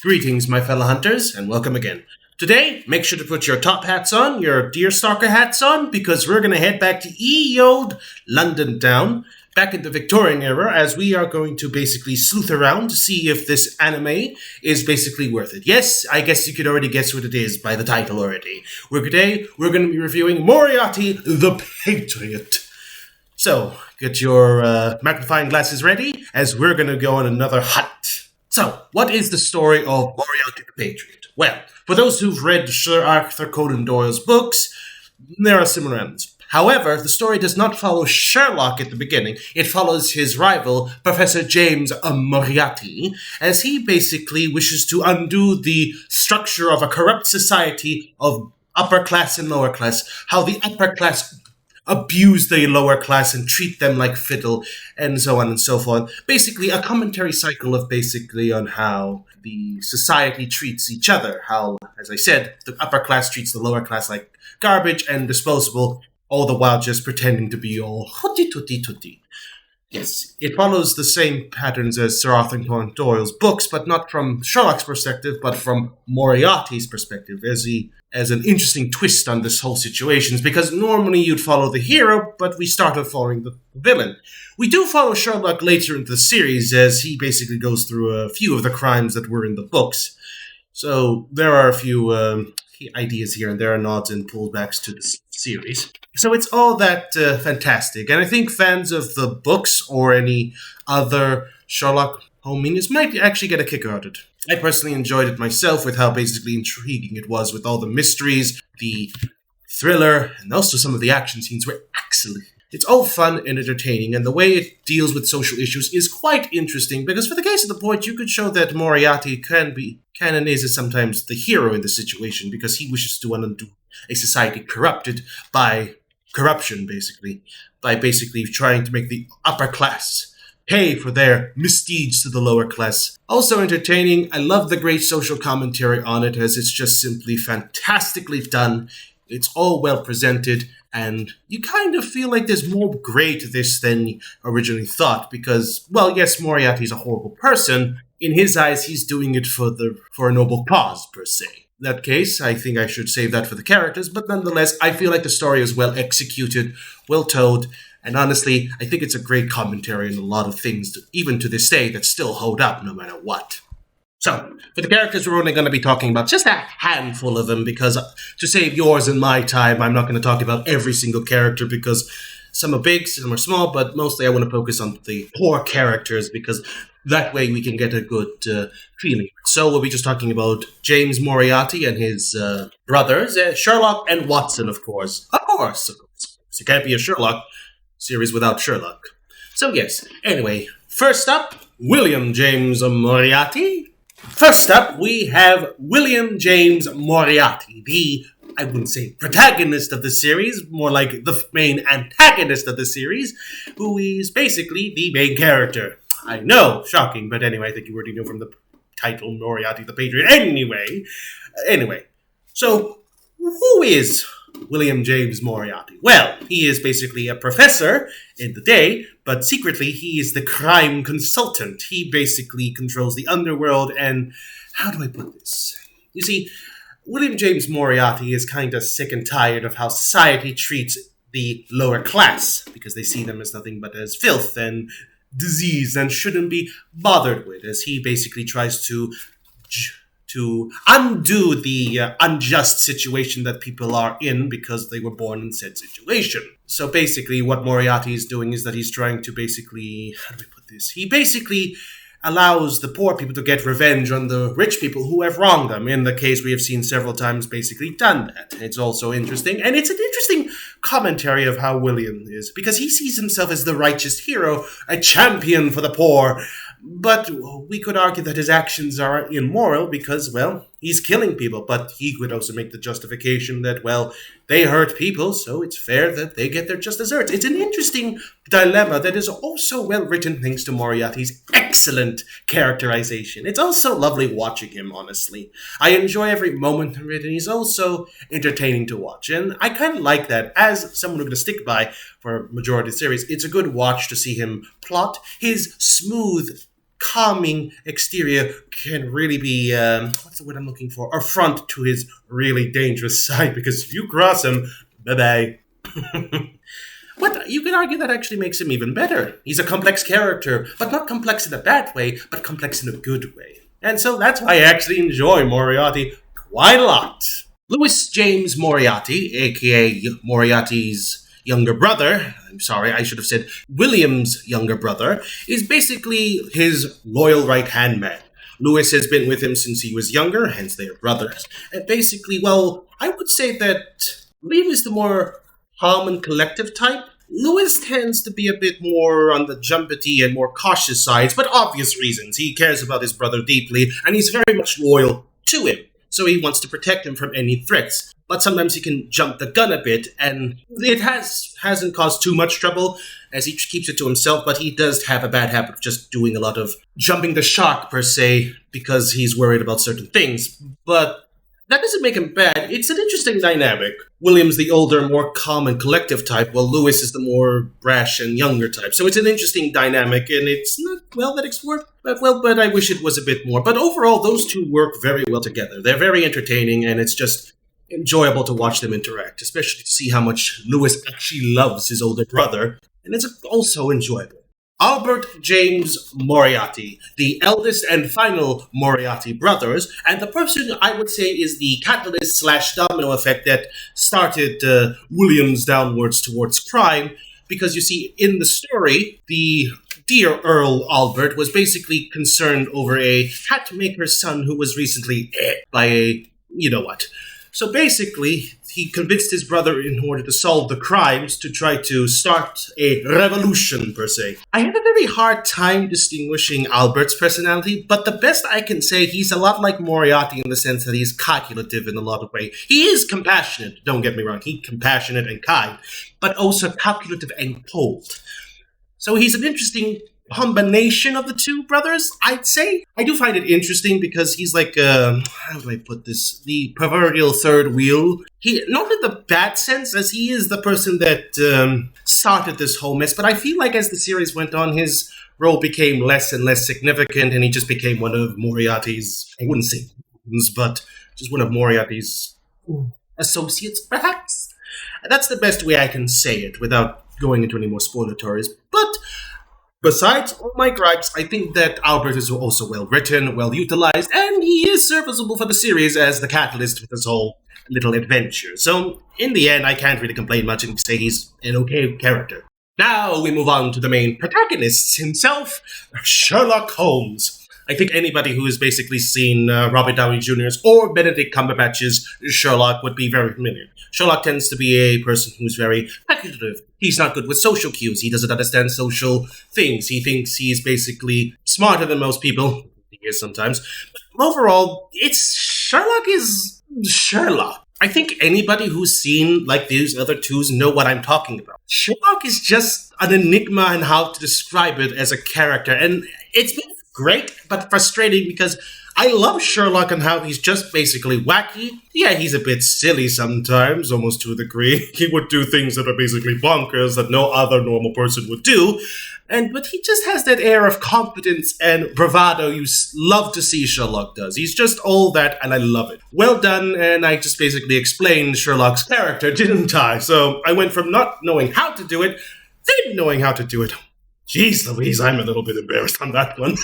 Greetings, my fellow hunters, and welcome again. Today, make sure to put your top hats on, your deerstalker hats on, because we're going to head back to ye old London town, back in the Victorian era, as we are going to basically sleuth around to see if this anime is basically worth it. Yes, I guess you could already guess what it is by the title already. Today, we're going to be reviewing Moriarty the Patriot. So, get your magnifying glasses ready, as we're going to go on another hunt. So, what is the story of Moriarty the Patriot? Well, for those who've read Sir Arthur Conan Doyle's books, there are similar elements. However, the story does not follow Sherlock at the beginning. It follows his rival, Professor James Moriarty, as he basically wishes to undo the structure of a corrupt society of upper class and lower class, how the upper class abuse the lower class and treat them like fiddle, and so on and so forth. Basically, a commentary cycle of basically on how the society treats each other. How, as I said, the upper class treats the lower class like garbage and disposable, all the while just pretending to be all hooty-tooty-tooty. Yes, it follows the same patterns as Sir Arthur Conan Doyle's books, but not from Sherlock's perspective, but from Moriarty's perspective, as an interesting twist on this whole situation, because normally you'd follow the hero, but we started following the villain. We do follow Sherlock later in the series, as he basically goes through a few of the crimes that were in the books. So there are a few ideas here and there, nods and pullbacks to the series. So it's all that fantastic, and I think fans of the books or any other Sherlock homies might actually get a kick out of it. I personally enjoyed it myself with how basically intriguing it was with all the mysteries, the thriller, and also some of the action scenes were excellent. It's all fun and entertaining, and the way it deals with social issues is quite interesting, because for the case of the point, you could show that Moriarty can and is sometimes the hero in the situation, because he wishes to undo a society corrupted by corruption, by basically trying to make the upper class pay for their misdeeds to the lower class. Also entertaining. I love the great social commentary on it, as it's just simply fantastically done. It's all well presented, and you kind of feel like there's more gray to this than originally thought, because, well, yes, Moriarty's a horrible person. In his eyes, he's doing it for a noble cause, per se. In that case, I think I should save that for the characters, but nonetheless, I feel like the story is well executed, well told, and honestly, I think it's a great commentary on a lot of things, even to this day, that still hold up no matter what. So, for the characters, we're only going to be talking about just a handful of them, because to save yours and my time, I'm not going to talk about every single character, because some are big, some are small, but mostly I want to focus on the core characters, because that way we can get a good feeling. So we'll be just talking about James Moriarty and his brothers, Sherlock and Watson, of course. Of course. It can't be a Sherlock series without Sherlock. So yes, anyway, first up, William James Moriarty. First up, we have William James Moriarty, I wouldn't say protagonist of the series, more like the main antagonist of the series, who is basically the main character. I know, shocking, but anyway, I think you already know from the title, Moriarty the Patriot. Anyway, so who is William James Moriarty? Well, he is basically a professor in the day, but secretly he is the crime consultant. He basically controls the underworld, and how do I put this? You see, William James Moriarty is kind of sick and tired of how society treats the lower class, because they see them as nothing but as filth and disease and shouldn't be bothered with, as he basically tries to undo the unjust situation that people are in because they were born in said situation. So basically what Moriarty is doing is that he's trying to basically, how do I put this? He basically allows the poor people to get revenge on the rich people who have wronged them. In the case we have seen several times basically done that. It's also interesting, and it's an interesting commentary of how William is, because he sees himself as the righteous hero, a champion for the poor, but we could argue that his actions are immoral because, well, he's killing people, but he could also make the justification that, well, they hurt people, so it's fair that they get their just desserts. It's an interesting dilemma that is also well written thanks to Moriarty's excellent characterization. It's also lovely watching him, honestly. I enjoy every moment of it, and he's also entertaining to watch. And I kind of like that. As someone who's going to stick by for a majority of the series, it's a good watch to see him plot. His smooth calming exterior can really be, what's the word I'm looking for? A front to his really dangerous side, because if you cross him, bye-bye. But you could argue that actually makes him even better. He's a complex character, but not complex in a bad way, but complex in a good way. And so that's why I actually enjoy Moriarty quite a lot. Louis James Moriarty, aka Moriarty's younger brother, I'm sorry, I should have said William's younger brother, is basically his loyal right-hand man. Louis has been with him since he was younger, hence they are brothers. And basically, well, I would say that William is the more calm and collective type. Louis tends to be a bit more on the jumpety and more cautious sides, but obvious reasons. He cares about his brother deeply, and he's very much loyal to him. So he wants to protect him from any threats. But sometimes he can jump the gun a bit, and it hasn't caused too much trouble, as he keeps it to himself, but he does have a bad habit of just doing a lot of jumping the shark, per se, because he's worried about certain things. But that doesn't make him bad. It's an interesting dynamic. William's the older, more calm and collective type, while Louis is the more brash and younger type. So it's an interesting dynamic, and it's not well that it's worked that well, but I wish it was a bit more. But overall, those two work very well together. They're very entertaining, and it's just enjoyable to watch them interact, especially to see how much Louis actually loves his older brother, and it's also enjoyable. Albert James Moriarty, the eldest and final Moriarty brothers, and the person I would say is the catalyst/domino effect that started William's downwards towards crime, because you see, in the story, the dear Earl Albert was basically concerned over a hat maker's son who was recently by a you-know-what. So basically, he convinced his brother in order to solve the crimes to try to start a revolution, per se. I had a very hard time distinguishing Albert's personality, but the best I can say, he's a lot like Moriarty in the sense that he's calculative in a lot of ways. He is compassionate, don't get me wrong, he's compassionate and kind, but also calculative and cold. So he's an interesting combination of the two brothers, I'd say. I do find it interesting because he's like, how do I put this? The proverbial third wheel. He, not in the bad sense, as he is the person that started this whole mess, but I feel like as the series went on, his role became less and less significant, and he just became one of Moriarty's, I wouldn't say, but just one of Moriarty's associates, perhaps? That's the best way I can say it without going into any more spoilatories, but besides all my gripes, I think that Albert is also well written, well utilized, and he is serviceable for the series as the catalyst for this whole little adventure. So, in the end, I can't really complain much and say he's an okay character. Now we move on to the main protagonist himself, Sherlock Holmes. I think anybody who has basically seen Robert Downey Jr.'s or Benedict Cumberbatch's Sherlock would be very familiar. Sherlock tends to be a person who's very speculative. He's not good with social cues. He doesn't understand social things. He thinks he's basically smarter than most people. He is sometimes. But overall, Sherlock is Sherlock. I think anybody who's seen like these other twos know what I'm talking about. Sherlock is just an enigma and how to describe it as a character, and it's been great, but frustrating because I love Sherlock and how he's just basically wacky. Yeah, he's a bit silly sometimes, almost to a degree. He would do things that are basically bonkers that no other normal person would do. But he just has that air of confidence and bravado you love to see Sherlock does. He's just all that, and I love it. Well done, and I just basically explained Sherlock's character, didn't I? So I went from not knowing how to do it, then knowing how to do it. Jeez Louise, I'm a little bit embarrassed on that one.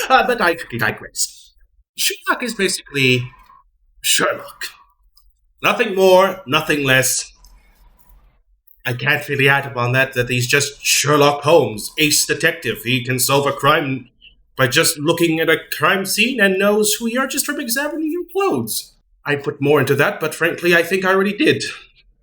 But I digress. Sherlock is basically Sherlock. Nothing more, nothing less. I can't really add upon that he's just Sherlock Holmes, ace detective. He can solve a crime by just looking at a crime scene and knows who you are just from examining your clothes. I put more into that, but frankly, I think I already did.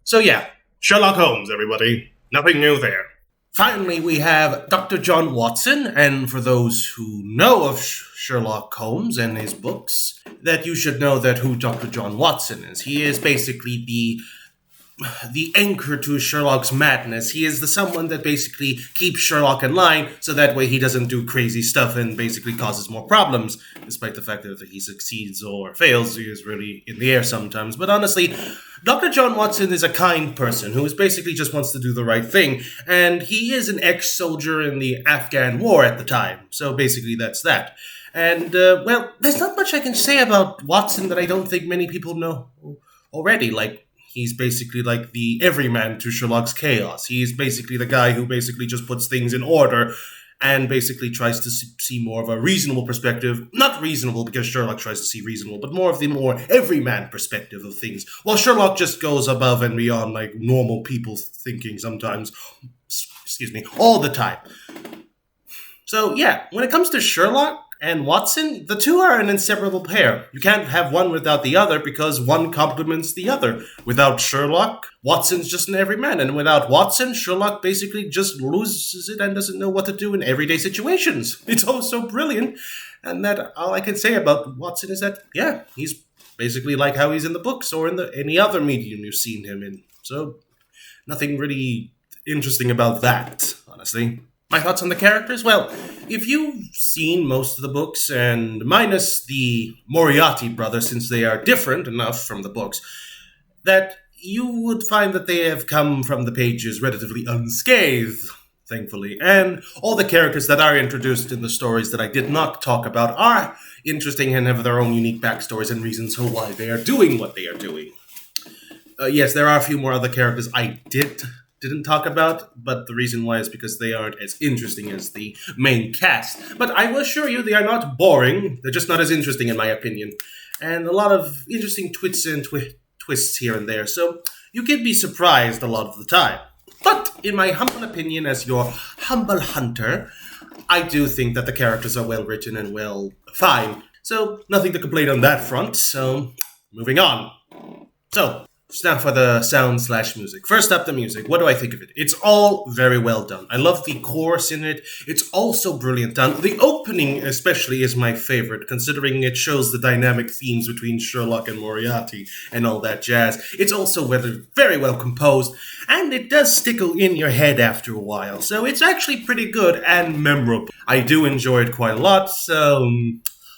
So yeah, Sherlock Holmes, everybody. Nothing new there. Finally, we have Dr. John Watson, and for those who know of Sherlock Holmes and his books, that you should know that who Dr. John Watson is. He is basically the the anchor to Sherlock's madness. He is the someone that basically keeps Sherlock in line, so that way he doesn't do crazy stuff and basically causes more problems. Despite the fact that if he succeeds or fails, he is really in the air sometimes. But honestly, Dr. John Watson is a kind person who basically just wants to do the right thing, and he is an ex-soldier in the Afghan war at the time. So basically that's that. And, well, there's not much I can say about Watson that I don't think many people know already. Like, he's basically like the everyman to Sherlock's chaos. He's basically the guy who basically just puts things in order and basically tries to see more of a reasonable perspective. Not reasonable because Sherlock tries to see reasonable, but more of the more everyman perspective of things. While Sherlock just goes above and beyond like normal people thinking sometimes. All the time. So yeah, when it comes to Sherlock and Watson, the two are an inseparable pair. You can't have one without the other because one complements the other. Without Sherlock, Watson's just an everyman. And without Watson, Sherlock basically just loses it and doesn't know what to do in everyday situations. It's all so brilliant. And that all I can say about Watson is that, yeah, he's basically like how he's in the books or in any other medium you've seen him in. So nothing really interesting about that, honestly. My thoughts on the characters? Well, if you've seen most of the books, and minus the Moriarty brothers, since they are different enough from the books, that you would find that they have come from the pages relatively unscathed, thankfully. And all the characters that are introduced in the stories that I did not talk about are interesting and have their own unique backstories and reasons for why they are doing what they are doing. Yes, there are a few more other characters I didn't talk about, but the reason why is because they aren't as interesting as the main cast. But I will assure you, they are not boring. They're just not as interesting, in my opinion. And a lot of interesting twists and twists here and there, so you can be surprised a lot of the time. But in my humble opinion, as your humble hunter, I do think that the characters are well written and fine. So nothing to complain on that front, so moving on. So, now for the sound/music. First up, the music. What do I think of it? It's all very well done. I love the chorus in it. It's also brilliant done. The opening especially is my favorite, considering it shows the dynamic themes between Sherlock and Moriarty and all that jazz. It's also very well composed, and it does stickle in your head after a while. So it's actually pretty good and memorable. I do enjoy it quite a lot, so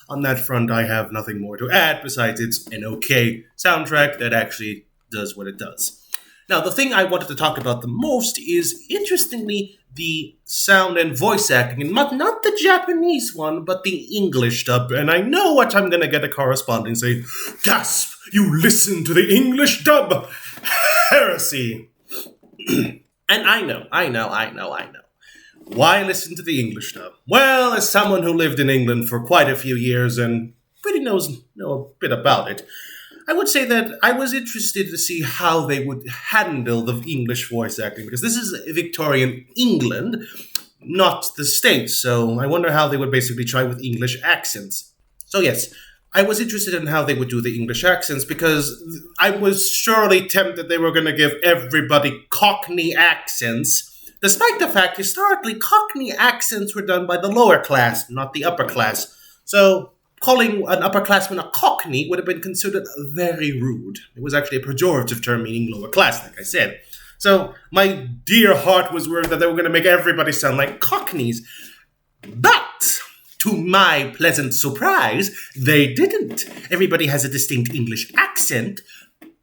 on that front I have nothing more to add besides it's an okay soundtrack that actually does what it does. Now, the thing I wanted to talk about the most is, interestingly, the sound and voice acting, and not the Japanese one, but the English dub. And I know what I'm going to get a correspondent say, "Gasp! You listen to the English dub! Heresy!" And I know. Why listen to the English dub? Well, as someone who lived in England for quite a few years and pretty know a bit about it, I would say that I was interested to see how they would handle the English voice acting, because this is Victorian England, not the States, so I wonder how they would basically try with English accents. So yes, I was interested in how they would do the English accents, because I was surely tempted they were going to give everybody Cockney accents, despite the fact historically Cockney accents were done by the lower class, not the upper class. So calling an upperclassman a Cockney would have been considered very rude. It was actually a pejorative term meaning lower class, like I said. So my dear heart was worried that they were going to make everybody sound like Cockneys. But, to my pleasant surprise, they didn't. Everybody has a distinct English accent.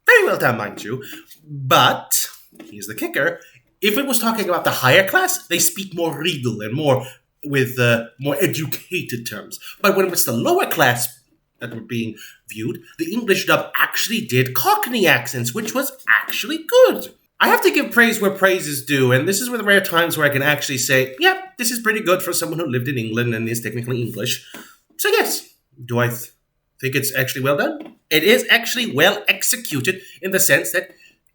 Very well done, mind you. But, here's the kicker, if it was talking about the higher class, they speak more regal and more with more educated terms. But when it was the lower class that were being viewed, the English dub actually did Cockney accents, which was actually good. I have to give praise where praise is due, and this is one of the rare times where I can actually say, yep, this is pretty good for someone who lived in England and is technically English. So yes, do I think it's actually well done? It is actually well executed in the sense that,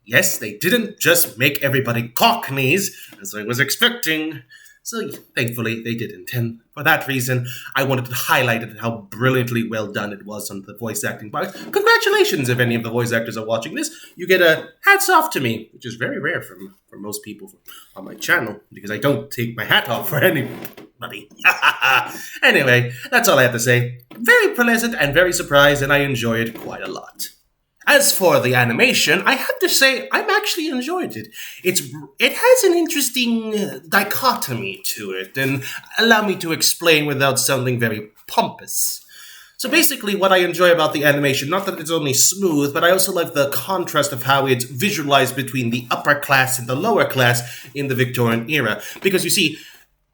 yes, they didn't just make everybody Cockneys, as I was expecting. So, thankfully, they didn't. And for that reason, I wanted to highlight it and how brilliantly well done it was on the voice acting part. Congratulations if any of the voice actors are watching this. You get a hats off to me, which is very rare for most people on my channel, because I don't take my hat off for anybody. Anyway, that's all I have to say. Very pleasant and very surprised, and I enjoy it quite a lot. As for the animation, I have to say I'm actually enjoyed it. It has an interesting dichotomy to it, and allow me to explain without sounding very pompous. So basically, what I enjoy about the animation, not that it's only smooth, but I also like the contrast of how it's visualized between the upper class and the lower class in the Victorian era. Because you see,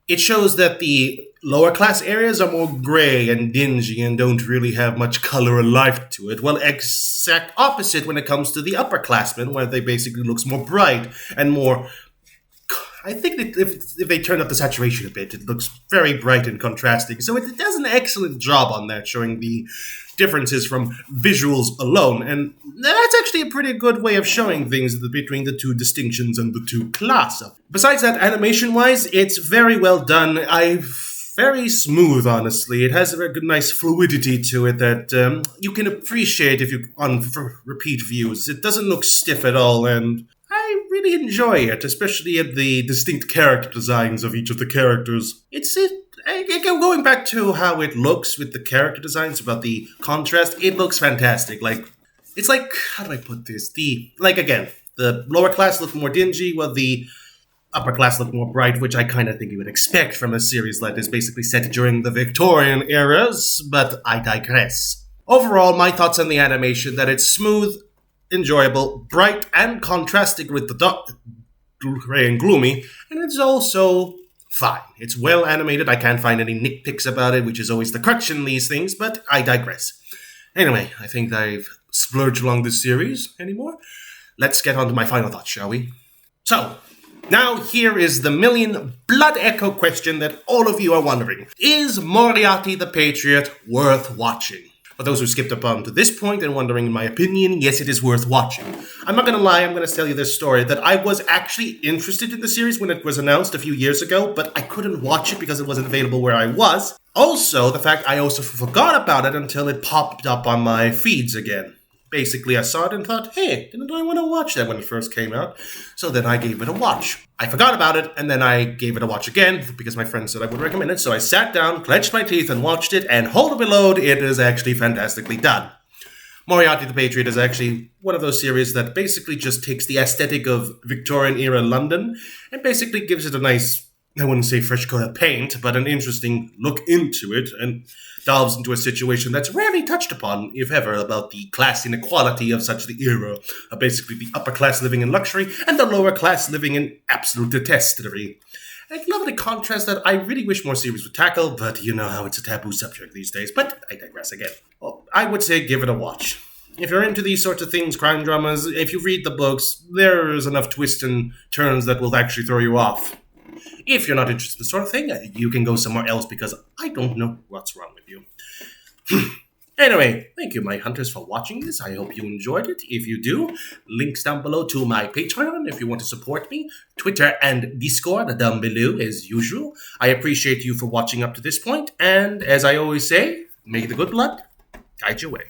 it shows that the lower class areas are more gray and dingy and don't really have much color or life to it. Well, exact opposite when it comes to the upperclassmen, where they basically looks more bright and more. I think that if they turn up the saturation a bit, it looks very bright and contrasting. So it does an excellent job on that, showing the differences from visuals alone. And that's actually a pretty good way of showing things between the two distinctions and the two classes. Besides that, animation-wise, it's very well done. Very smooth, honestly. It has a very good, nice fluidity to it that you can appreciate if you on repeat views. It doesn't look stiff at all, and I really enjoy it, especially at the distinct character designs of each of the characters. Going back to how it looks with the character designs, about the contrast, it looks fantastic. It's like, how do I put this? Again, the lower class look more dingy, while the upper class look more bright, which I kind of think you would expect from a series that is basically set during the Victorian eras, but I digress. Overall, my thoughts on the animation, that it's smooth, enjoyable, bright, and contrasting with the dark, gray and gloomy, and it's also fine. It's well animated. I can't find any nitpicks about it, which is always the crutch in these things, but I digress. Anyway, I think I've splurged along this series anymore. Let's get on to my final thoughts, shall we? So, now here is the million blood echo question that all of you are wondering. Is Moriarty the Patriot worth watching? For those who skipped up on to this point and wondering in my opinion, yes, it is worth watching. I'm not going to lie, I'm going to tell you this story, that I was actually interested in the series when it was announced a few years ago, but I couldn't watch it because it wasn't available where I was. Also, the fact I also forgot about it until it popped up on my feeds again. Basically, I saw it and thought, hey, didn't I want to watch that when it first came out? So then I gave it a watch. I forgot about it, and then I gave it a watch again, because my friend said I would recommend it, so I sat down, clenched my teeth, and watched it, and hold up below, it is actually fantastically done. Moriarty the Patriot is actually one of those series that basically just takes the aesthetic of Victorian-era London, and basically gives it a nice, I wouldn't say fresh coat of paint, but an interesting look into it, and delves into a situation that's rarely touched upon, if ever, about the class inequality of such the era, of basically the upper class living in luxury and the lower class living in absolute detestatory. A lovely contrast that I really wish more series would tackle, but you know how it's a taboo subject these days. But I digress again. Well, I would say give it a watch. If you're into these sorts of things, crime dramas, if you read the books, there's enough twists and turns that will actually throw you off. If you're not interested in this sort of thing, you can go somewhere else because I don't know what's wrong with you. Anyway, thank you, my hunters, for watching this. I hope you enjoyed it. If you do, links down below to my Patreon if you want to support me. Twitter and Discord down below as usual. I appreciate you for watching up to this point. And as I always say, may the good blood guide your way.